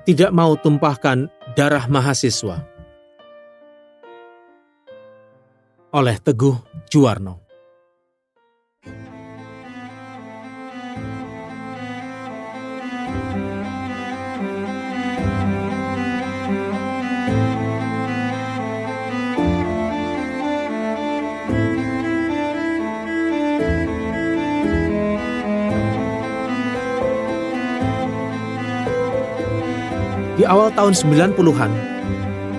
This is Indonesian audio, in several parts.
tidak mau tumpahkan darah mahasiswa. Oleh Teguh Juwarno. Di awal tahun 90-an,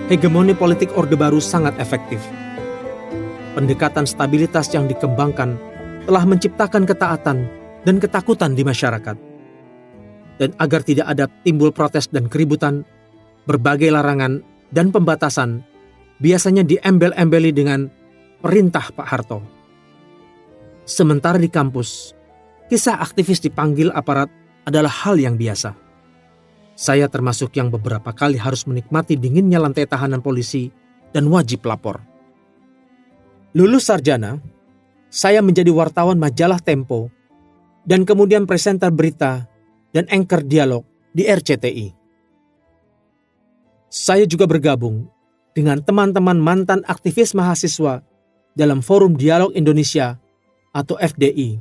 hegemoni politik Orde Baru sangat efektif. Pendekatan stabilitas yang dikembangkan telah menciptakan ketaatan dan ketakutan di masyarakat. Dan agar tidak ada timbul protes dan keributan, berbagai larangan dan pembatasan biasanya diembel-embeli dengan perintah Pak Harto. Sementara di kampus, kisah aktivis dipanggil aparat adalah hal yang biasa. Saya termasuk yang beberapa kali harus menikmati dinginnya lantai tahanan polisi dan wajib lapor. Lulus sarjana, saya menjadi wartawan majalah Tempo dan kemudian presenter berita dan anchor dialog di RCTI. Saya juga bergabung dengan teman-teman mantan aktivis mahasiswa dalam Forum Dialog Indonesia atau FDI.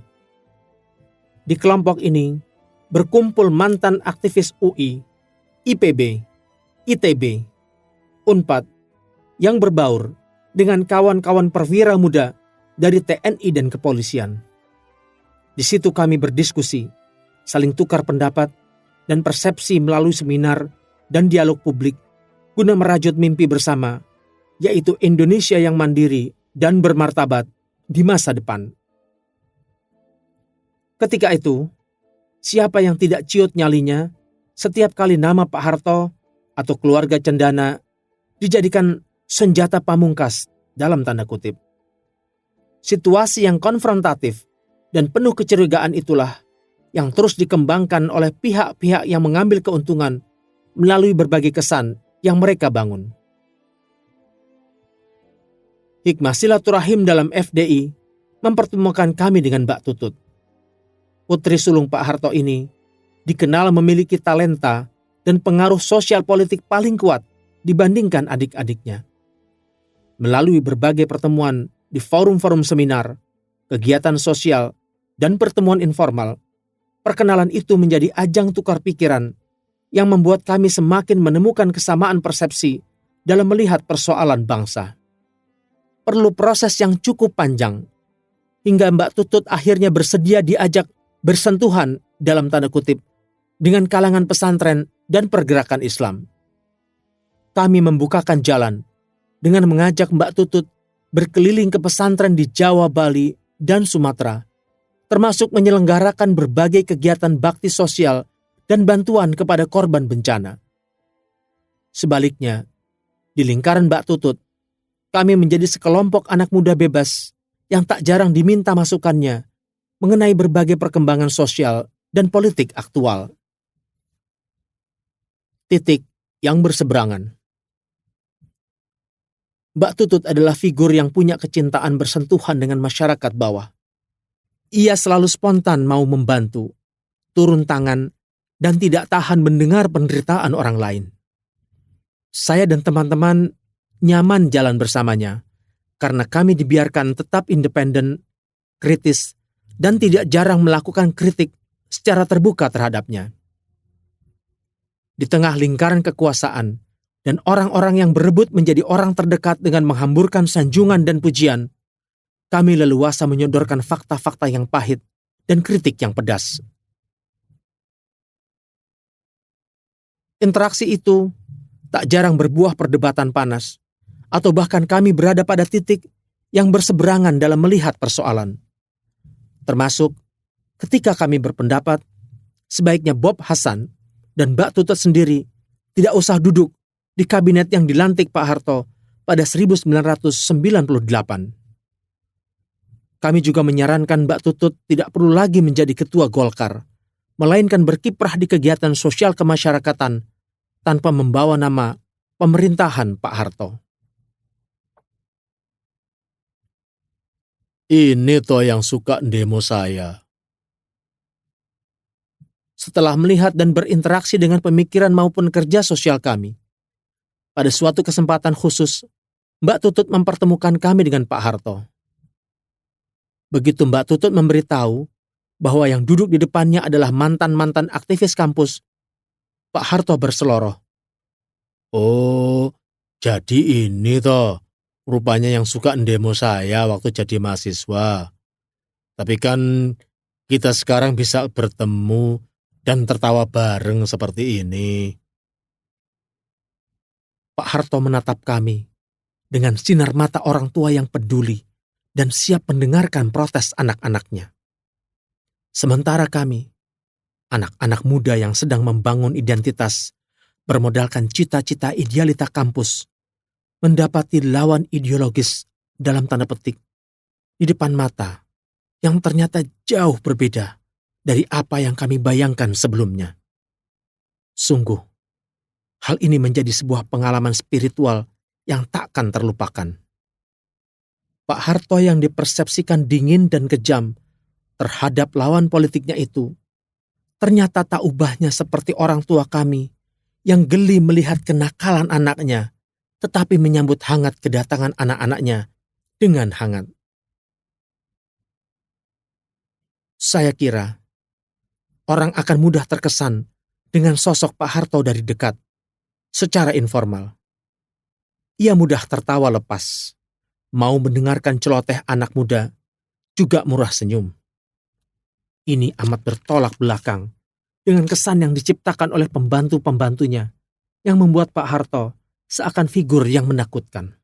Di kelompok ini berkumpul mantan aktivis UI, IPB, ITB, Unpad yang berbaur dengan kawan-kawan perwira muda dari TNI dan kepolisian. Di situ kami berdiskusi, saling tukar pendapat dan persepsi melalui seminar dan dialog publik guna merajut mimpi bersama, yaitu Indonesia yang mandiri dan bermartabat di masa depan. Ketika itu, siapa yang tidak ciut nyalinya setiap kali nama Pak Harto atau keluarga cendana dijadikan senjata pamungkas dalam tanda kutip. Situasi yang konfrontatif dan penuh kecurigaan itulah yang terus dikembangkan oleh pihak-pihak yang mengambil keuntungan melalui berbagai kesan yang mereka bangun. Hikmah silaturahim dalam FDI mempertemukan kami dengan Mbak Tutut. Putri sulung Pak Harto ini dikenal memiliki talenta dan pengaruh sosial politik paling kuat dibandingkan adik-adiknya. Melalui berbagai pertemuan di forum-forum seminar, kegiatan sosial, dan pertemuan informal, perkenalan itu menjadi ajang tukar pikiran yang membuat kami semakin menemukan kesamaan persepsi dalam melihat persoalan bangsa. Perlu proses yang cukup panjang, hingga Mbak Tutut akhirnya bersedia diajak bersentuhan dalam tanda kutip dengan kalangan pesantren dan pergerakan Islam. Kami membukakan jalan dengan mengajak Mbak Tutut berkeliling ke pesantren di Jawa, Bali, dan Sumatera, termasuk menyelenggarakan berbagai kegiatan bakti sosial dan bantuan kepada korban bencana. Sebaliknya, di lingkaran Mbak Tutut, kami menjadi sekelompok anak muda bebas yang tak jarang diminta masukannya mengenai berbagai perkembangan sosial dan politik aktual. Titik yang berseberangan. Mbak Tutut adalah figur yang punya kecintaan bersentuhan dengan masyarakat bawah. Ia selalu spontan mau membantu, turun tangan, dan tidak tahan mendengar penderitaan orang lain. Saya dan teman-teman nyaman jalan bersamanya, karena kami dibiarkan tetap independen, kritis, dan tidak jarang melakukan kritik secara terbuka terhadapnya. Di tengah lingkaran kekuasaan dan orang-orang yang berebut menjadi orang terdekat dengan menghamburkan sanjungan dan pujian, kami leluasa menyodorkan fakta-fakta yang pahit dan kritik yang pedas. Interaksi itu tak jarang berbuah perdebatan panas, atau bahkan kami berada pada titik yang berseberangan dalam melihat persoalan. Termasuk ketika kami berpendapat sebaiknya Bob Hasan dan Mbak Tutut sendiri tidak usah duduk di kabinet yang dilantik Pak Harto pada 1998. Kami juga menyarankan Mbak Tutut tidak perlu lagi menjadi ketua Golkar, melainkan berkiprah di kegiatan sosial kemasyarakatan tanpa membawa nama pemerintahan Pak Harto. Ini toh yang suka demo saya. Setelah melihat dan berinteraksi dengan pemikiran maupun kerja sosial kami, pada suatu kesempatan khusus, Mbak Tutut mempertemukan kami dengan Pak Harto. Begitu Mbak Tutut memberitahu bahwa yang duduk di depannya adalah mantan-mantan aktivis kampus, Pak Harto berseloroh. "Oh, jadi ini toh, rupanya yang suka ndemo saya waktu jadi mahasiswa. Tapi kan kita sekarang bisa bertemu dan tertawa bareng seperti ini." Pak Harto menatap kami dengan sinar mata orang tua yang peduli dan siap mendengarkan protes anak-anaknya. Sementara kami, anak-anak muda yang sedang membangun identitas, bermodalkan cita-cita idealita kampus, mendapati lawan ideologis dalam tanda petik di depan mata yang ternyata jauh berbeda dari apa yang kami bayangkan sebelumnya. Sungguh, hal ini menjadi sebuah pengalaman spiritual yang takkan terlupakan. Pak Harto yang dipersepsikan dingin dan kejam terhadap lawan politiknya itu, ternyata tak ubahnya seperti orang tua kami yang geli melihat kenakalan anaknya, tetapi menyambut hangat kedatangan anak-anaknya dengan hangat. Saya kira orang akan mudah terkesan dengan sosok Pak Harto dari dekat, secara informal. Ia mudah tertawa lepas, mau mendengarkan celoteh anak muda, juga murah senyum. Ini amat bertolak belakang dengan kesan yang diciptakan oleh pembantu-pembantunya yang membuat Pak Harto seakan figur yang menakutkan.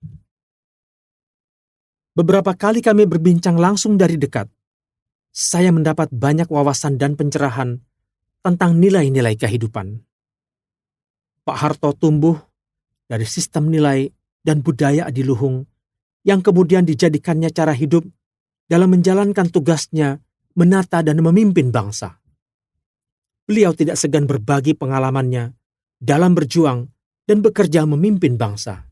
Beberapa kali kami berbincang langsung dari dekat. Saya mendapat banyak wawasan dan pencerahan tentang nilai-nilai kehidupan. Pak Harto tumbuh dari sistem nilai dan budaya adiluhung yang kemudian dijadikannya cara hidup dalam menjalankan tugasnya menata dan memimpin bangsa. Beliau tidak segan berbagi pengalamannya dalam berjuang dan bekerja memimpin bangsa.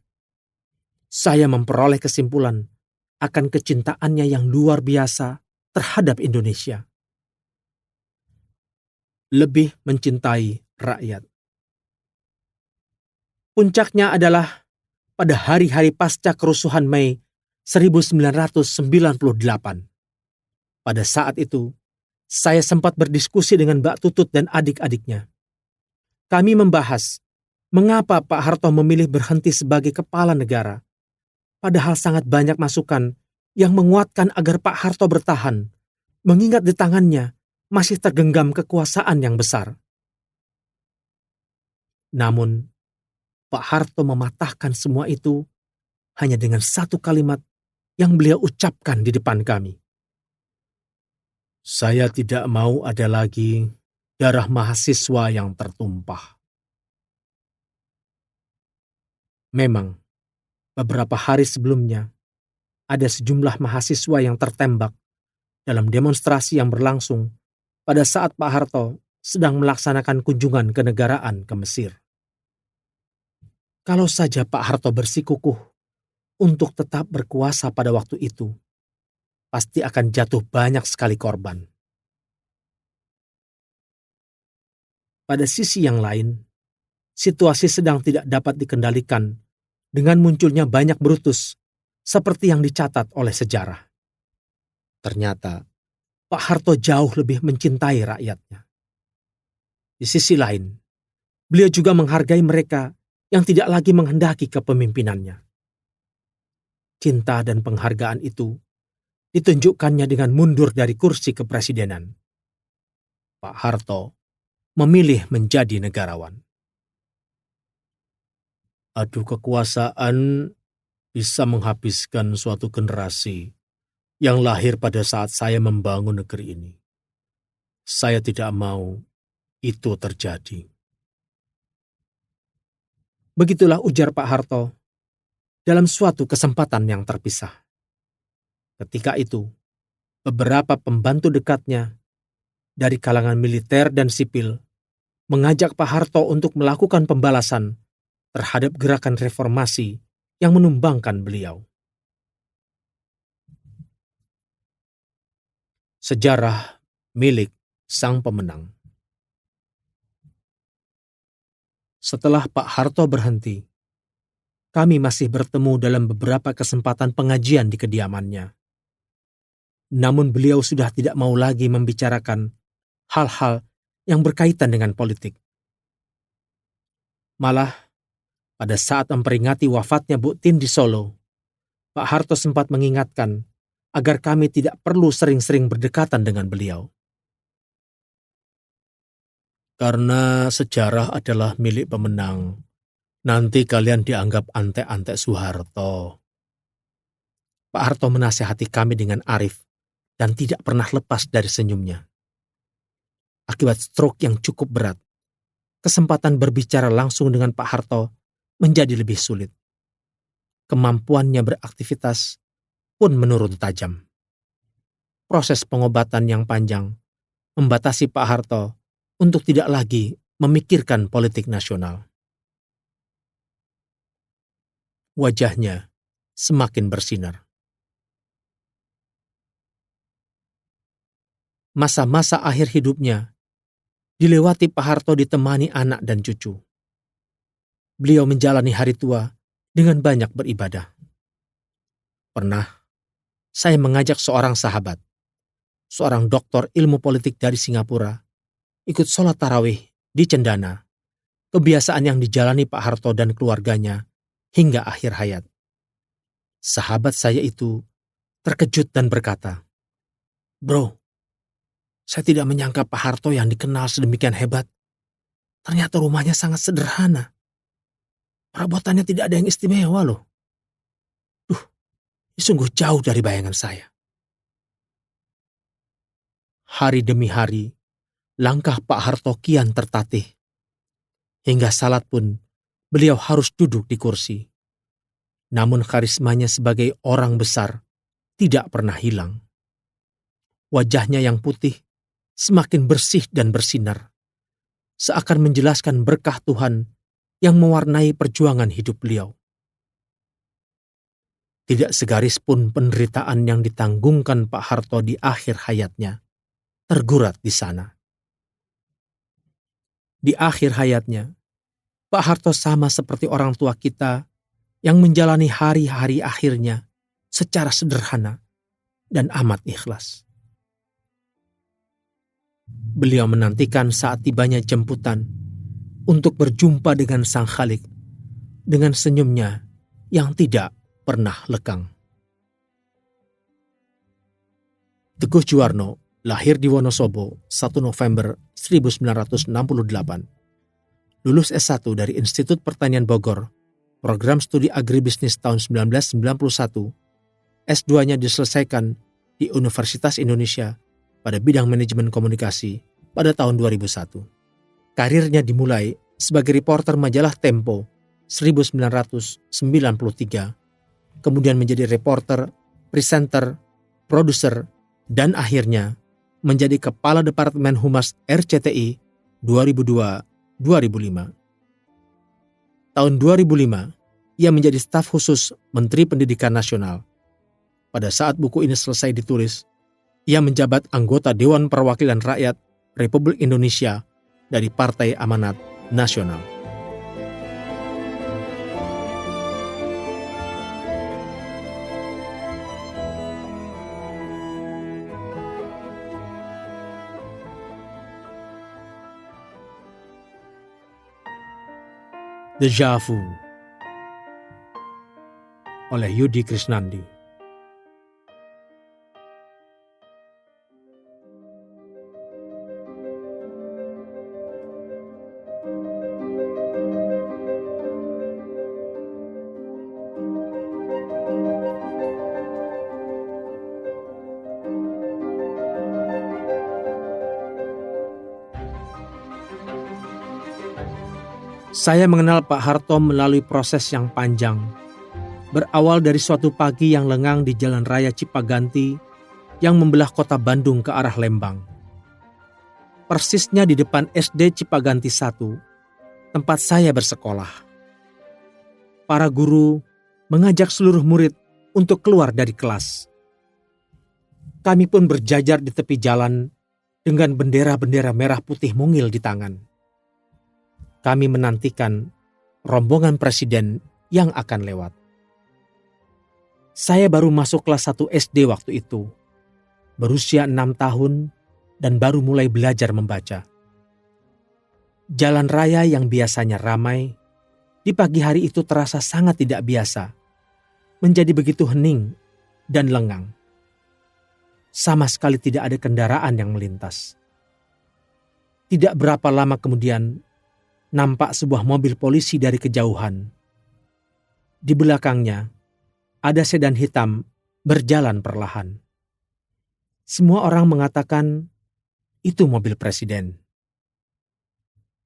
Saya memperoleh kesimpulan akan kecintaannya yang luar biasa terhadap Indonesia. Lebih mencintai rakyat. Puncaknya adalah pada hari-hari pasca kerusuhan Mei 1998. Pada saat itu, saya sempat berdiskusi dengan Mbak Tutut dan adik-adiknya. Kami membahas mengapa Pak Harto memilih berhenti sebagai kepala negara, padahal sangat banyak masukan yang menguatkan agar Pak Harto bertahan, mengingat di tangannya masih tergenggam kekuasaan yang besar. Namun, Pak Harto mematahkan semua itu hanya dengan satu kalimat yang beliau ucapkan di depan kami. "Saya tidak mau ada lagi darah mahasiswa yang tertumpah." Memang, beberapa hari sebelumnya, ada sejumlah mahasiswa yang tertembak dalam demonstrasi yang berlangsung pada saat Pak Harto sedang melaksanakan kunjungan kenegaraan ke Mesir. Kalau saja Pak Harto bersikukuh untuk tetap berkuasa pada waktu itu, pasti akan jatuh banyak sekali korban. Pada sisi yang lain, situasi sedang tidak dapat dikendalikan dengan munculnya banyak Brutus seperti yang dicatat oleh sejarah. Ternyata, Pak Harto jauh lebih mencintai rakyatnya. Di sisi lain, beliau juga menghargai mereka yang tidak lagi menghendaki kepemimpinannya. Cinta dan penghargaan itu ditunjukkannya dengan mundur dari kursi kepresidenan. Pak Harto memilih menjadi negarawan. Adu kekuasaan bisa menghabiskan suatu generasi yang lahir pada saat saya membangun negeri ini. Saya tidak mau itu terjadi. Begitulah ujar Pak Harto dalam suatu kesempatan yang terpisah. Ketika itu, beberapa pembantu dekatnya dari kalangan militer dan sipil mengajak Pak Harto untuk melakukan pembalasan terhadap gerakan reformasi yang menumbangkan beliau. Sejarah milik sang pemenang. Setelah Pak Harto berhenti, kami masih bertemu dalam beberapa kesempatan pengajian di kediamannya. Namun beliau sudah tidak mau lagi membicarakan hal-hal yang berkaitan dengan politik. Malah, pada saat memperingati wafatnya Bu Tin di Solo, Pak Harto sempat mengingatkan agar kami tidak perlu sering-sering berdekatan dengan beliau. Karena sejarah adalah milik pemenang, nanti kalian dianggap antek-antek Soeharto. Pak Harto menasihati kami dengan arif dan tidak pernah lepas dari senyumnya. Akibat stroke yang cukup berat, kesempatan berbicara langsung dengan Pak Harto menjadi lebih sulit. Kemampuannya beraktivitas pun menurun tajam. Proses pengobatan yang panjang membatasi Pak Harto untuk tidak lagi memikirkan politik nasional. Wajahnya semakin bersinar. Masa-masa akhir hidupnya dilewati Pak Harto ditemani anak dan cucu. Beliau menjalani hari tua dengan banyak beribadah. Pernah saya mengajak seorang sahabat, seorang doktor ilmu politik dari Singapura, ikut sholat tarawih di Cendana, kebiasaan yang dijalani Pak Harto dan keluarganya hingga akhir hayat. Sahabat saya itu terkejut dan berkata, "Bro, saya tidak menyangka Pak Harto yang dikenal sedemikian hebat. Ternyata rumahnya sangat sederhana. Perabotannya tidak ada yang istimewa loh. Ini sungguh jauh dari bayangan saya." Hari demi hari, langkah Pak Harto kian tertatih. Hingga salat pun, beliau harus duduk di kursi. Namun karismanya sebagai orang besar tidak pernah hilang. Wajahnya yang putih semakin bersih dan bersinar, seakan menjelaskan berkah Tuhan yang mewarnai perjuangan hidup beliau. Tidak segaris pun penderitaan yang ditanggungkan Pak Harto di akhir hayatnya tergurat di sana. Di akhir hayatnya, Pak Harto sama seperti orang tua kita yang menjalani hari-hari akhirnya secara sederhana dan amat ikhlas. Beliau menantikan saat tibanya jemputan untuk berjumpa dengan Sang Khalik dengan senyumnya yang tidak pernah lekang. Teguh Juwarno lahir di Wonosobo 1 November 1968. Lulus S1 dari Institut Pertanian Bogor, program studi agribisnis tahun 1991. S2-nya diselesaikan di Universitas Indonesia pada bidang manajemen komunikasi pada tahun 2001. Karirnya dimulai sebagai reporter majalah Tempo 1993, kemudian menjadi reporter, presenter, produser, dan akhirnya menjadi Kepala Departemen Humas RCTI 2002-2005. Tahun 2005, ia menjadi staf khusus Menteri Pendidikan Nasional. Pada saat buku ini selesai ditulis, ia menjabat anggota Dewan Perwakilan Rakyat Republik Indonesia dari Partai Amanat Nasional. Deja Vu oleh Yudi Krisnandi. Saya mengenal Pak Harto melalui proses yang panjang. Berawal dari suatu pagi yang lengang di Jalan Raya Cipaganti yang membelah kota Bandung ke arah Lembang. Persisnya di depan SD Cipaganti 1, tempat saya bersekolah. Para guru mengajak seluruh murid untuk keluar dari kelas. Kami pun berjajar di tepi jalan dengan bendera-bendera merah putih mungil di tangan. Kami menantikan rombongan presiden yang akan lewat. Saya baru masuk kelas 1 SD waktu itu, berusia 6 tahun dan baru mulai belajar membaca. Jalan raya yang biasanya ramai, di pagi hari itu terasa sangat tidak biasa, menjadi begitu hening dan lengang. Sama sekali tidak ada kendaraan yang melintas. Tidak berapa lama kemudian, nampak sebuah mobil polisi dari kejauhan. Di belakangnya, ada sedan hitam berjalan perlahan. Semua orang mengatakan itu mobil presiden.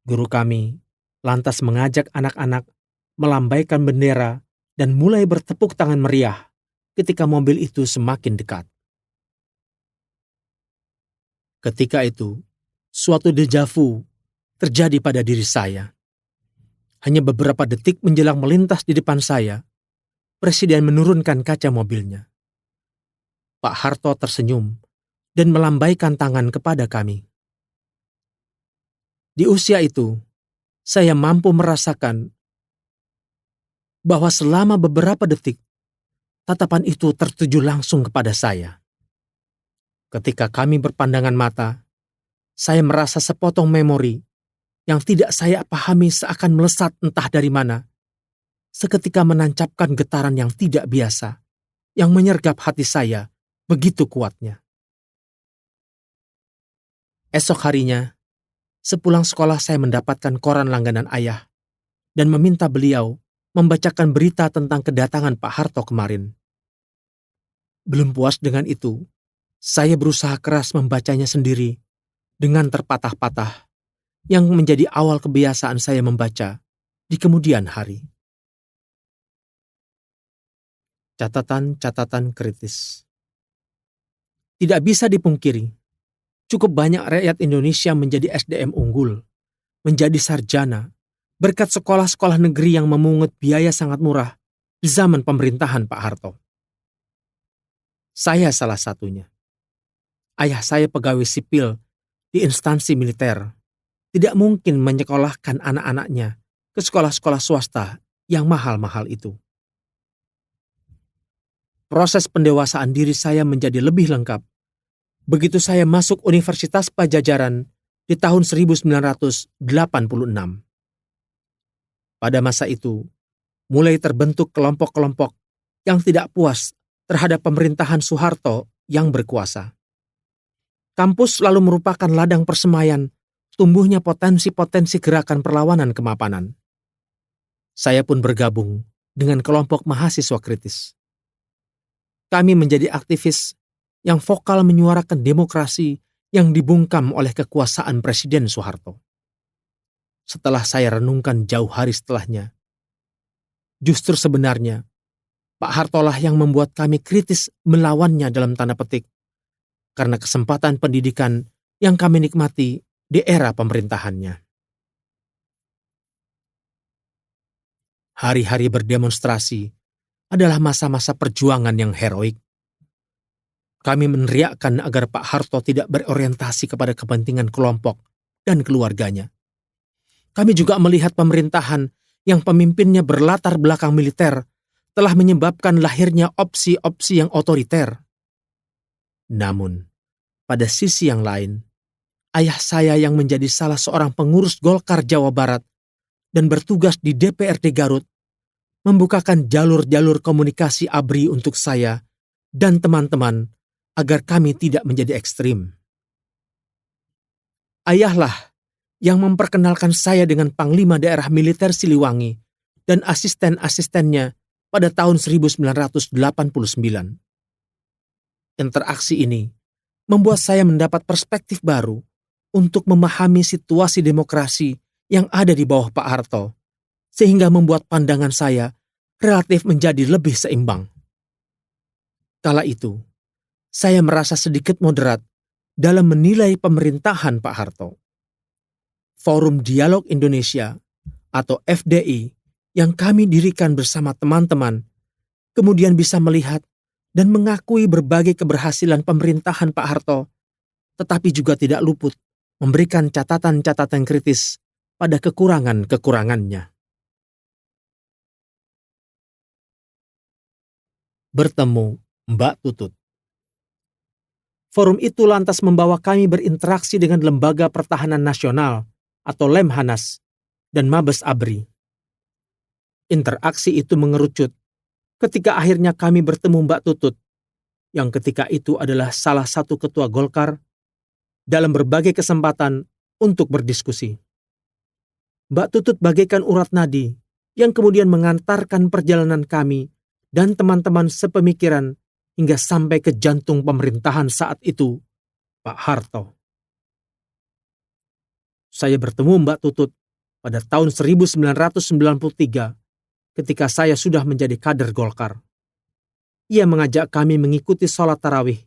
Guru kami lantas mengajak anak-anak melambaikan bendera dan mulai bertepuk tangan meriah ketika mobil itu semakin dekat. Ketika itu, suatu deja vu terjadi pada diri saya. Hanya beberapa detik menjelang melintas di depan saya, Presiden menurunkan kaca mobilnya. Pak Harto tersenyum dan melambaikan tangan kepada kami. Di usia itu, saya mampu merasakan bahwa selama beberapa detik, tatapan itu tertuju langsung kepada saya. Ketika kami berpandangan mata, saya merasa sepotong memori yang tidak saya pahami seakan melesat entah dari mana, seketika menancapkan getaran yang tidak biasa, yang menyergap hati saya begitu kuatnya. Esok harinya, sepulang sekolah saya mendapatkan koran langganan ayah dan meminta beliau membacakan berita tentang kedatangan Pak Harto kemarin. Belum puas dengan itu, saya berusaha keras membacanya sendiri dengan terpatah-patah yang menjadi awal kebiasaan saya membaca di kemudian hari. Catatan-catatan kritis. Tidak bisa dipungkiri, cukup banyak rakyat Indonesia menjadi SDM unggul, menjadi sarjana, berkat sekolah-sekolah negeri yang memungut biaya sangat murah di zaman pemerintahan Pak Harto. Saya salah satunya. Ayah saya pegawai sipil di instansi militer, tidak mungkin menyekolahkan anak-anaknya ke sekolah-sekolah swasta yang mahal-mahal itu. Proses pendewasaan diri saya menjadi lebih lengkap begitu saya masuk Universitas Pajajaran di tahun 1986. Pada masa itu, mulai terbentuk kelompok-kelompok yang tidak puas terhadap pemerintahan Soeharto yang berkuasa. Kampus selalu merupakan ladang persemaian tumbuhnya potensi-potensi gerakan perlawanan kemapanan. Saya pun bergabung dengan kelompok mahasiswa kritis. Kami menjadi aktivis yang vokal menyuarakan demokrasi yang dibungkam oleh kekuasaan Presiden Soeharto. Setelah saya renungkan jauh hari setelahnya, justru sebenarnya Pak Harto lah yang membuat kami kritis melawannya dalam tanda petik, karena kesempatan pendidikan yang kami nikmati di era pemerintahannya. Hari-hari berdemonstrasi adalah masa-masa perjuangan yang heroik. Kami meneriakkan agar Pak Harto tidak berorientasi kepada kepentingan kelompok dan keluarganya. Kami juga melihat pemerintahan yang pemimpinnya berlatar belakang militer telah menyebabkan lahirnya opsi-opsi yang otoriter. Namun, pada sisi yang lain, ayah saya yang menjadi salah seorang pengurus Golkar Jawa Barat dan bertugas di DPRD Garut, membukakan jalur-jalur komunikasi ABRI untuk saya dan teman-teman agar kami tidak menjadi ekstrim. Ayahlah yang memperkenalkan saya dengan Panglima Daerah Militer Siliwangi dan asisten-asistennya pada tahun 1989. Interaksi ini membuat saya mendapat perspektif baru untuk memahami situasi demokrasi yang ada di bawah Pak Harto, sehingga membuat pandangan saya relatif menjadi lebih seimbang. Kala itu, saya merasa sedikit moderat dalam menilai pemerintahan Pak Harto. Forum Dialog Indonesia atau FDI yang kami dirikan bersama teman-teman kemudian bisa melihat dan mengakui berbagai keberhasilan pemerintahan Pak Harto, tetapi juga tidak luput memberikan catatan-catatan kritis pada kekurangan-kekurangannya. Bertemu Mbak Tutut. Forum itu lantas membawa kami berinteraksi dengan Lembaga Pertahanan Nasional atau Lemhanas dan Mabes ABRI. Interaksi itu mengerucut ketika akhirnya kami bertemu Mbak Tutut, yang ketika itu adalah salah satu ketua Golkar, dalam berbagai kesempatan untuk berdiskusi. Mbak Tutut bagaikan urat nadi yang kemudian mengantarkan perjalanan kami dan teman-teman sepemikiran hingga sampai ke jantung pemerintahan saat itu, Pak Harto. Saya bertemu Mbak Tutut pada tahun 1993 ketika saya sudah menjadi kader Golkar. Ia mengajak kami mengikuti sholat tarawih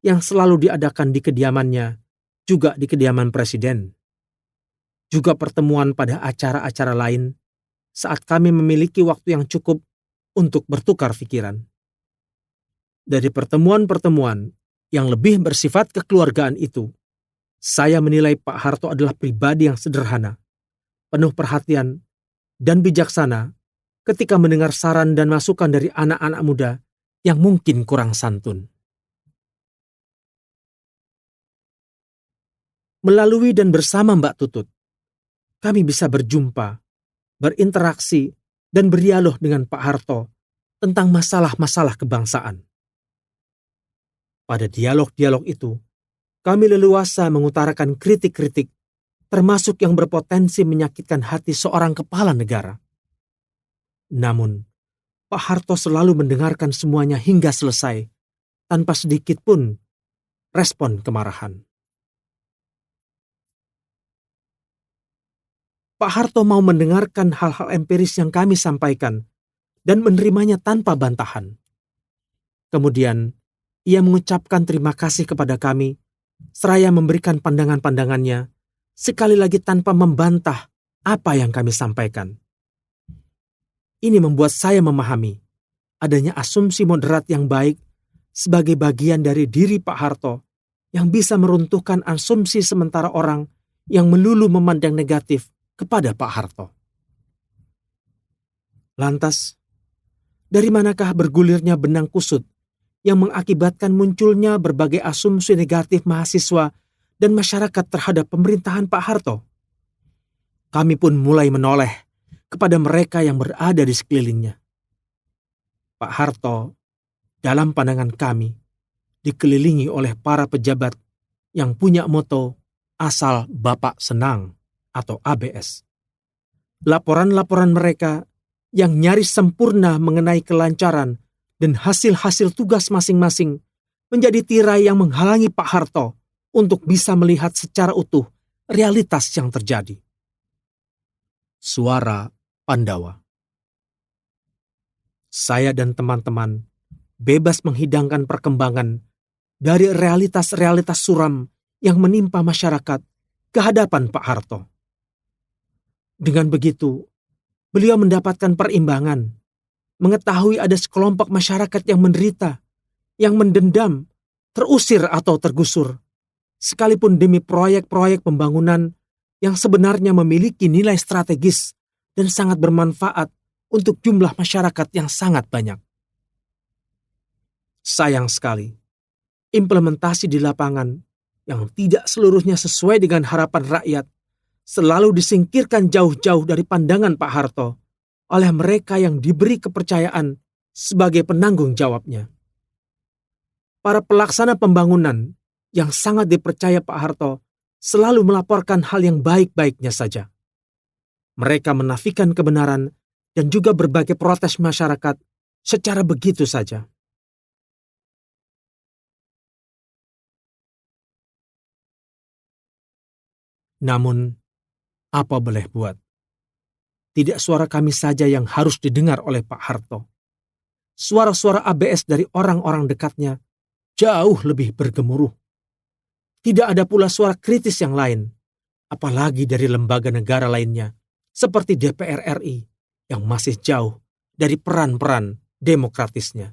yang selalu diadakan di kediamannya, juga di kediaman Presiden. Juga pertemuan pada acara-acara lain saat kami memiliki waktu yang cukup untuk bertukar pikiran. Dari pertemuan-pertemuan yang lebih bersifat kekeluargaan itu, saya menilai Pak Harto adalah pribadi yang sederhana, penuh perhatian, dan bijaksana ketika mendengar saran dan masukan dari anak-anak muda yang mungkin kurang santun. Melalui dan bersama Mbak Tutut, kami bisa berjumpa, berinteraksi, dan berdialog dengan Pak Harto tentang masalah-masalah kebangsaan. Pada dialog-dialog itu, kami leluasa mengutarakan kritik-kritik, termasuk yang berpotensi menyakitkan hati seorang kepala negara. Namun, Pak Harto selalu mendengarkan semuanya hingga selesai, tanpa sedikit pun respon kemarahan. Pak Harto mau mendengarkan hal-hal empiris yang kami sampaikan dan menerimanya tanpa bantahan. Kemudian, ia mengucapkan terima kasih kepada kami, seraya memberikan pandangan-pandangannya, sekali lagi tanpa membantah apa yang kami sampaikan. Ini membuat saya memahami adanya asumsi moderat yang baik sebagai bagian dari diri Pak Harto yang bisa meruntuhkan asumsi sementara orang yang melulu memandang negatif kepada Pak Harto. Lantas, dari manakah bergulirnya benang kusut yang mengakibatkan munculnya berbagai asumsi negatif mahasiswa dan masyarakat terhadap pemerintahan Pak Harto? Kami pun mulai menoleh kepada mereka yang berada di sekelilingnya. Pak Harto, dalam pandangan kami, dikelilingi oleh para pejabat yang punya moto asal Bapak senang atau ABS. Laporan-laporan mereka yang nyaris sempurna mengenai kelancaran dan hasil-hasil tugas masing-masing menjadi tirai yang menghalangi Pak Harto untuk bisa melihat secara utuh realitas yang terjadi. Suara Pandawa. Saya dan teman-teman bebas menghidangkan perkembangan dari realitas-realitas suram yang menimpa masyarakat ke hadapan Pak Harto. Dengan begitu, beliau mendapatkan perimbangan, mengetahui ada sekelompok masyarakat yang menderita, yang mendendam, terusir atau tergusur, sekalipun demi proyek-proyek pembangunan yang sebenarnya memiliki nilai strategis dan sangat bermanfaat untuk jumlah masyarakat yang sangat banyak. Sayang sekali, implementasi di lapangan yang tidak seluruhnya sesuai dengan harapan rakyat selalu disingkirkan jauh-jauh dari pandangan Pak Harto oleh mereka yang diberi kepercayaan sebagai penanggung jawabnya. Para pelaksana pembangunan yang sangat dipercaya Pak Harto selalu melaporkan hal yang baik-baiknya saja. Mereka menafikan kebenaran dan juga berbagai protes masyarakat secara begitu saja. Namun, apa boleh buat? Tidak suara kami saja yang harus didengar oleh Pak Harto. Suara-suara ABS dari orang-orang dekatnya jauh lebih bergemuruh. Tidak ada pula suara kritis yang lain, apalagi dari lembaga negara lainnya, seperti DPR RI, yang masih jauh dari peran-peran demokratisnya.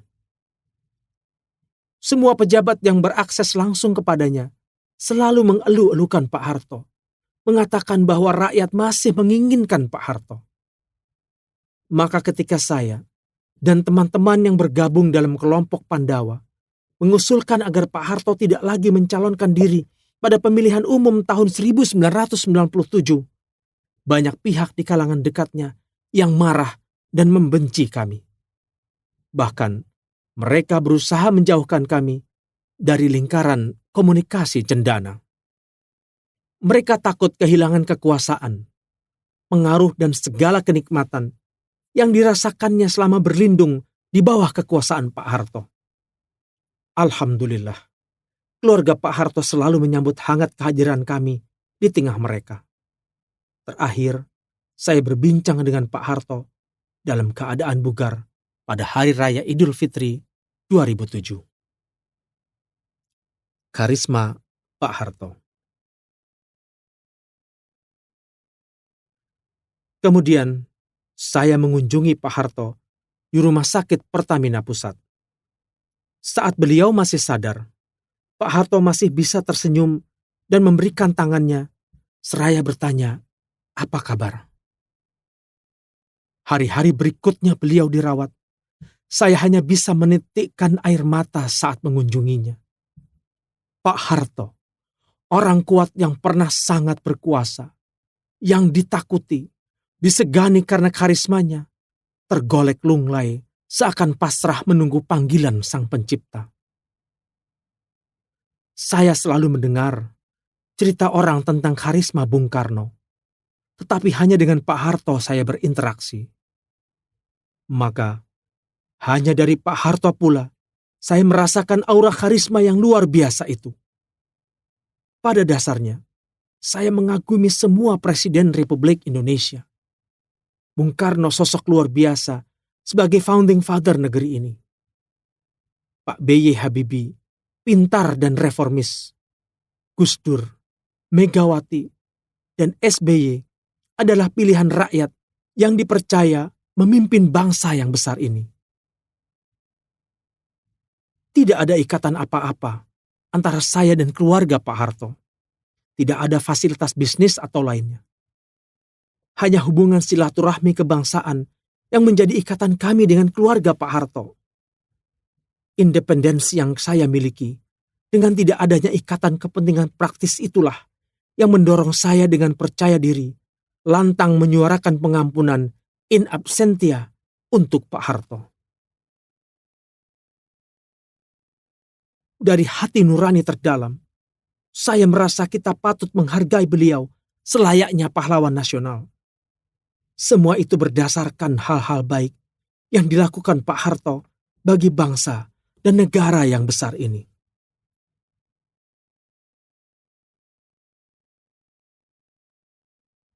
Semua pejabat yang berakses langsung kepadanya selalu mengeluh-elukan Pak Harto, mengatakan bahwa rakyat masih menginginkan Pak Harto. Maka ketika saya dan teman-teman yang bergabung dalam kelompok Pandawa mengusulkan agar Pak Harto tidak lagi mencalonkan diri pada pemilihan umum tahun 1997, banyak pihak di kalangan dekatnya yang marah dan membenci kami. Bahkan mereka berusaha menjauhkan kami dari lingkaran komunikasi cendana. Mereka takut kehilangan kekuasaan, pengaruh dan segala kenikmatan yang dirasakannya selama berlindung di bawah kekuasaan Pak Harto. Alhamdulillah, keluarga Pak Harto selalu menyambut hangat kehadiran kami di tengah mereka. Terakhir, saya berbincang dengan Pak Harto dalam keadaan bugar pada Hari Raya Idul Fitri 2007. Karisma Pak Harto. Kemudian, saya mengunjungi Pak Harto di Rumah Sakit Pertamina Pusat. Saat beliau masih sadar, Pak Harto masih bisa tersenyum dan memberikan tangannya, seraya bertanya, "Apa kabar?" Hari-hari berikutnya beliau dirawat. Saya hanya bisa menitikkan air mata saat mengunjunginya. Pak Harto, orang kuat yang pernah sangat berkuasa, yang ditakuti, disegani karena karismanya, tergolek lunglai seakan pasrah menunggu panggilan Sang Pencipta. Saya selalu mendengar cerita orang tentang karisma Bung Karno, tetapi hanya dengan Pak Harto saya berinteraksi. Maka, hanya dari Pak Harto pula, saya merasakan aura karisma yang luar biasa itu. Pada dasarnya, saya mengagumi semua Presiden Republik Indonesia. Bung Karno sosok luar biasa sebagai founding father negeri ini. Pak B.Y. Habibie, pintar dan reformis. Gus Dur, Megawati, dan SBY adalah pilihan rakyat yang dipercaya memimpin bangsa yang besar ini. Tidak ada ikatan apa-apa antara saya dan keluarga Pak Harto. Tidak ada fasilitas bisnis atau lainnya. Hanya hubungan silaturahmi kebangsaan yang menjadi ikatan kami dengan keluarga Pak Harto. Independensi yang saya miliki dengan tidak adanya ikatan kepentingan praktis itulah yang mendorong saya dengan percaya diri lantang menyuarakan pengampunan in absentia untuk Pak Harto. Dari hati nurani terdalam, saya merasa kita patut menghargai beliau selayaknya pahlawan nasional. Semua itu berdasarkan hal-hal baik yang dilakukan Pak Harto bagi bangsa dan negara yang besar ini.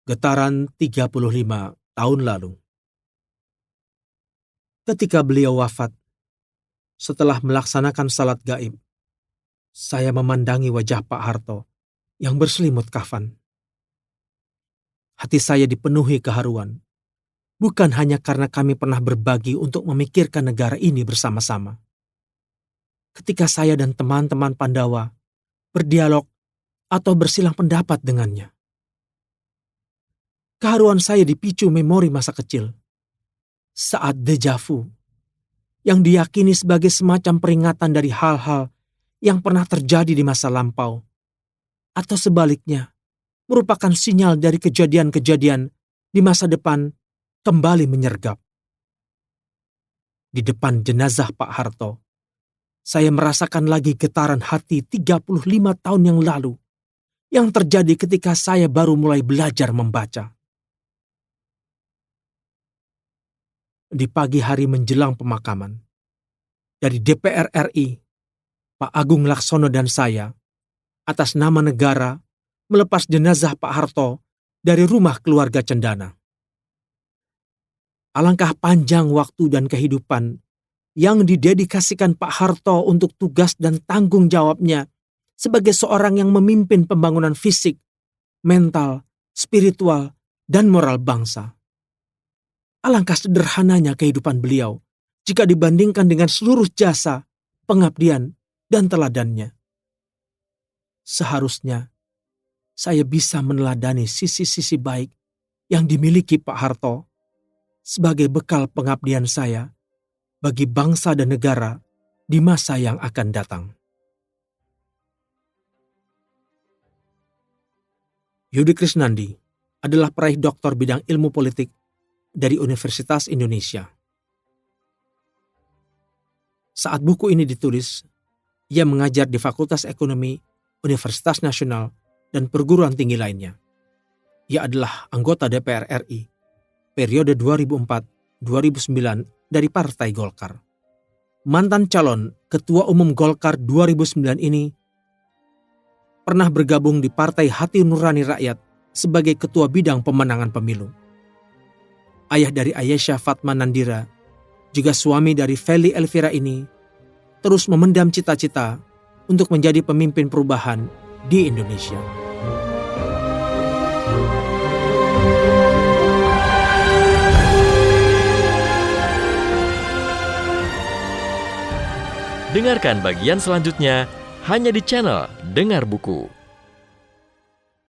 Getaran 35 tahun lalu. Ketika beliau wafat, setelah melaksanakan salat gaib, saya memandangi wajah Pak Harto yang berselimut kafan. Hati saya dipenuhi keharuan, bukan hanya karena kami pernah berbagi untuk memikirkan negara ini bersama-sama. Ketika saya dan teman-teman Pandawa berdialog atau bersilang pendapat dengannya, keharuan saya dipicu memori masa kecil. Saat deja vu, yang diyakini sebagai semacam peringatan dari hal-hal yang pernah terjadi di masa lampau, atau sebaliknya, merupakan sinyal dari kejadian-kejadian di masa depan kembali menyergap. Di depan jenazah Pak Harto, saya merasakan lagi getaran hati 35 tahun yang lalu, yang terjadi ketika saya baru mulai belajar membaca. Di pagi hari menjelang pemakaman, dari DPR RI, Pak Agung Laksono dan saya, atas nama negara, melepas jenazah Pak Harto dari rumah keluarga cendana. Alangkah panjang waktu dan kehidupan yang didedikasikan Pak Harto untuk tugas dan tanggung jawabnya sebagai seorang yang memimpin pembangunan fisik, mental, spiritual, dan moral bangsa. Alangkah sederhananya kehidupan beliau jika dibandingkan dengan seluruh jasa, pengabdian, dan teladannya. Seharusnya saya bisa meneladani sisi-sisi baik yang dimiliki Pak Harto sebagai bekal pengabdian saya bagi bangsa dan negara di masa yang akan datang. Yudi Krisnandi adalah peraih doktor bidang ilmu politik dari Universitas Indonesia. Saat buku ini ditulis, ia mengajar di Fakultas Ekonomi, Universitas Nasional, dan perguruan tinggi lainnya. Ia adalah anggota DPR RI periode 2004-2009 dari Partai Golkar. Mantan calon Ketua Umum Golkar 2009 ini pernah bergabung di Partai Hati Nurani Rakyat sebagai Ketua Bidang Pemenangan Pemilu. Ayah dari Ayesha Fatma Nandira, juga suami dari Feli Elvira ini, terus memendam cita-cita untuk menjadi pemimpin perubahan di Indonesia. Dengarkan bagian selanjutnya hanya di channel Dengar Buku.